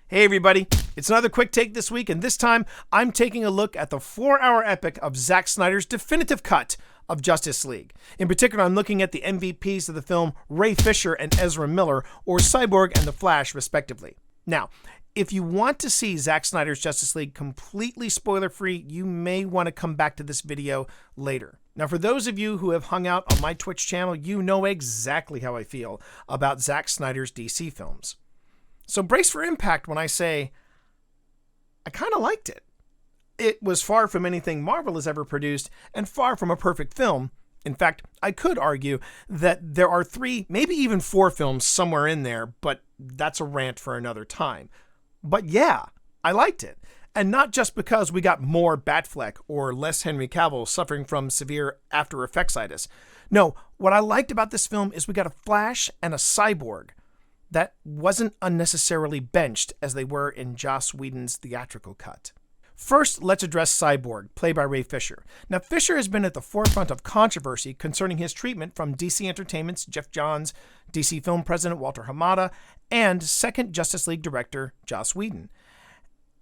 Hey everybody, it's another quick take this week, and this time I'm taking a look at the 4-hour epic of Zac Snyder's definitive cut of Justice League. In particular, I'm looking at the MVPs of the film, Ray Fisher and Ezra Miller, or Cyborg and The Flash, respectively. Now, if you want to see Zac Snyder's Justice League completely spoiler-free, you may want to come back to this video later. Now, for those of you who have hung out on my Twitch channel, you know exactly how I feel about Zac Snyder's DC films. So brace for impact when I say, I kind of liked it. It was far from anything Marvel has ever produced and far from a perfect film. In fact, I could argue that there are 3, maybe even 4 films somewhere in there, but that's a rant for another time. But yeah, I liked it. And not just because we got more Batfleck or less Henry Cavill suffering from severe after effectsitis. No, what I liked about this film is we got a Flash and a Cyborg that wasn't unnecessarily benched as they were in Joss Whedon's theatrical cut. First, let's address Cyborg, played by Ray Fisher. Now, Fisher has been at the forefront of controversy concerning his treatment from DC Entertainment's Jeff Johns, DC Film President Walter Hamada, and second Justice League director Joss Whedon.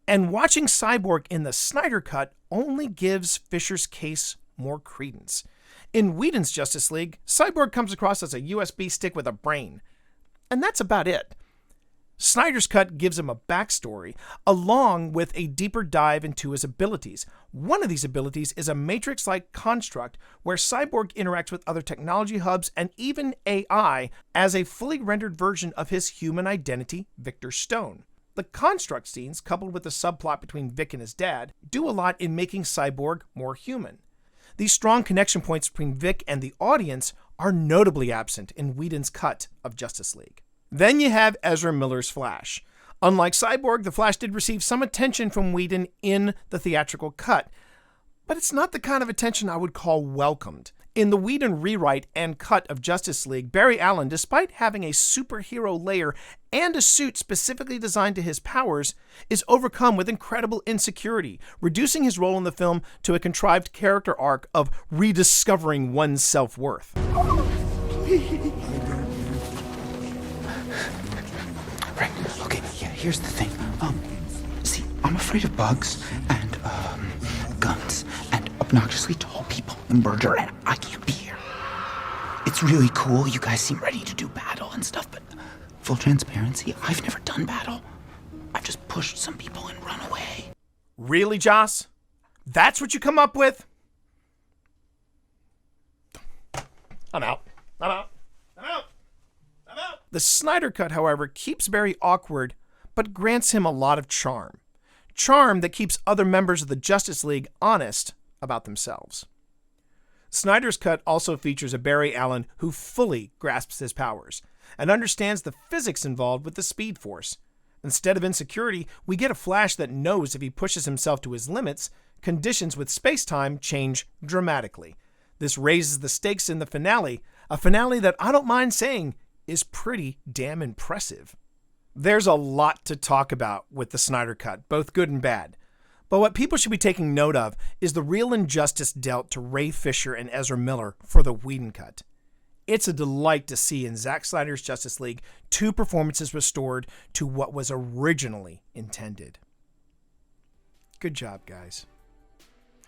And watching Cyborg in the Snyder Cut only gives Fisher's case more credence. In Whedon's Justice League, Cyborg comes across as a USB stick with a brain. And that's about it. Snyder's Cut gives him a backstory, along with a deeper dive into his abilities. One of these abilities is a matrix-like construct where Cyborg interacts with other technology hubs and even AI as a fully rendered version of his human identity, Victor Stone. The construct scenes, coupled with the subplot between Vic and his dad, do a lot in making Cyborg more human. These strong connection points between Vic and the audience are notably absent in Whedon's cut of Justice League. Then you have Ezra Miller's Flash. Unlike Cyborg, the Flash did receive some attention from Whedon in the theatrical cut, but it's not the kind of attention I would call welcomed. In the Whedon rewrite and cut of Justice League, Barry Allen, despite having a superhero layer and a suit specifically designed to his powers, is overcome with incredible insecurity, reducing his role in the film to a contrived character arc of rediscovering one's self-worth. Right, okay, yeah, here's the thing. See, I'm afraid of bugs and, guns and obnoxiously tall people and murder, and I can't be here. It's really cool, you guys seem ready to do battle and stuff, but full transparency, I've never done battle. I've just pushed some people and run away. Really, Joss? That's what you come up with? I'm out. The Snyder Cut, however, keeps Barry awkward, but grants him a lot of charm. Charm that keeps other members of the Justice League honest about themselves. Snyder's Cut also features a Barry Allen who fully grasps his powers and understands the physics involved with the Speed Force. Instead of insecurity, we get a Flash that knows if he pushes himself to his limits, conditions with space-time change dramatically. This raises the stakes in the finale, a finale that I don't mind saying is pretty damn impressive. There's a lot to talk about with the Snyder Cut, both good and bad. But what people should be taking note of is the real injustice dealt to Ray Fisher and Ezra Miller for the Whedon cut. It's a delight to see in Zac Snyder's Justice League 2 performances restored to what was originally intended. Good job, guys.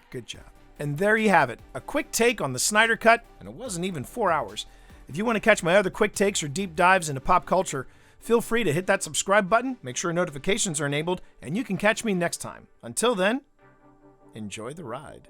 Good job. And there you have it, a quick take on the Snyder Cut, and it wasn't even 4 hours. If you want to catch my other quick takes or deep dives into pop culture, feel free to hit that subscribe button, make sure notifications are enabled, and you can catch me next time. Until then, enjoy the ride.